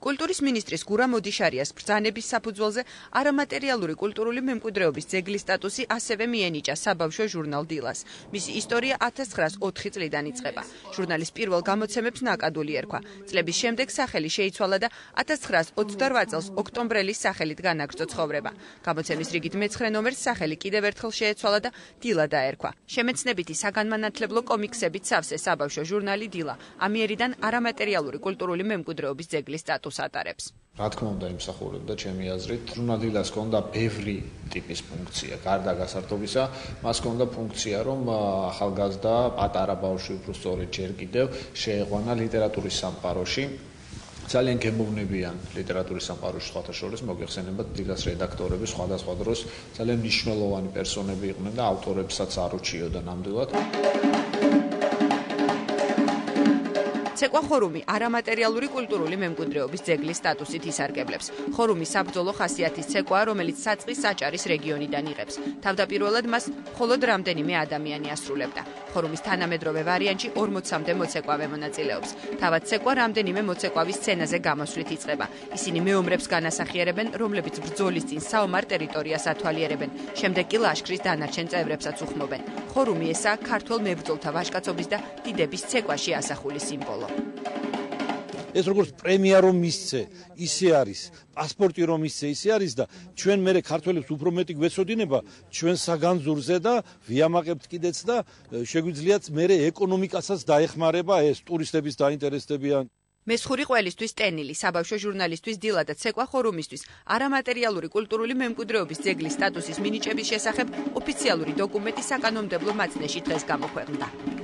კულტურის მინისტრის გურამ ოდიშარიას ბრძანების საფუძველზე არამატერიალური კულტურული მემკვიდრეობის ძეგლის სტატუსი ასევე მიენიჭა საბავშვო ჟურნალ დილას. მისი ისტორია 1904 წლიდან იწყება. ჟურნალის პირველ გამოცემებს ნაკადული ერქვა. წლების შემდეგ სახელი შეიცვალა და 1928 წელს ოქტომბრელის სახელით განაგრძო ცხოვრება. გამოცემის რიგით მე-9 ნომერს სახელი კიდევ ერთხელ შეეცვალა და დილა დაერქვა. შემეცნებითი საგანმანათლებლო კომიქსებით სავსე საბავშვო ჟურნალი დილა ამიერიდან არამატერიალური კულტურული მემკვიდრეობის ძეგლის სტატუსს ატარებს. რა თქმა უნდა, იმსახურებდა ჩემი აზრით. ჟურნალ დილას ჰქონდა ბევრი ტიპის ფუნქცია. გარდა გასართობისა, მას ჰქონდა ფუნქცია, რომ ახალგაზრდა პატარა ბავშვი უფრო სწორედ ჯერ კიდევ შეეყვანა ლიტერატურის სამყაროში. ძალიან გემოვნებიან ლიტერატურის სამყაროში სხვათა შორის მოგეხსენებათ დილას რედაქტორები სხვადასხვა დროს ძალიან მნიშვნელოვანი პერსონები იყვნენ და ავტორებსაც არ უჩიოდა ნამდვილად. ცეკვა ხორუმი არამატერიალური კულტურული მემკვიდრეობის ძეგლის სტატუსით ისარგებლებს. ხორუმი საბრძოლო ხასიათის ცეკვაა, რომელიც საწყის საჭარის რეგიონიდან იღებს. თავდაპირველად მას მხოლოდ რამდენიმე ადამიანი ასრულებდა. ხორუმის თანამედროვე ვარიანტში 40-მდე მოცეკვავე მონაწილეობს. თავად ცეკვა რამდენიმე მოცეკვავის სცენაზე გამოსვლით იწყება. ისინი მეომრებს განასახიერებენ, რომლებიც ბრძოლის წინ საომარ ტერიტორიას ათვალიერებენ. შემდეგ კი ლაშქრის დანარჩენ წევრებსაც უხმობენ. ხორუმი ესაა ქართველ მებრძოლთა ვაჟკაცობის და დიდების ცეკვაში ასახული სიმბოლო. ეს როგორც პრემია რომ მისცე, ისე არის, პასპორტი რომ მისცე, ისე არის და ჩვენ მერე ქართველებს უფრო მეტი გვეცოდინება ჩვენ საგანძურზე და ვიამაყებთ კიდეც და შეგვიძლიათ მერე ეკონომიკასაც დაეხმარება ეს ტურისტების დაინტერესდებიან. მესხური ყველისთვის ტენილი, საბავშვო ჟურნალისტვის დილა და ცეკვა ხორუმისთვის არამატერიალური კულტურული მემკვიდრეობის ძეგლის სტატუსის მინიჭების შესახებ ოფიციალური დოკუმენტი საკანონმდებლო მაცნეში დღეს გამოქვეყნდა.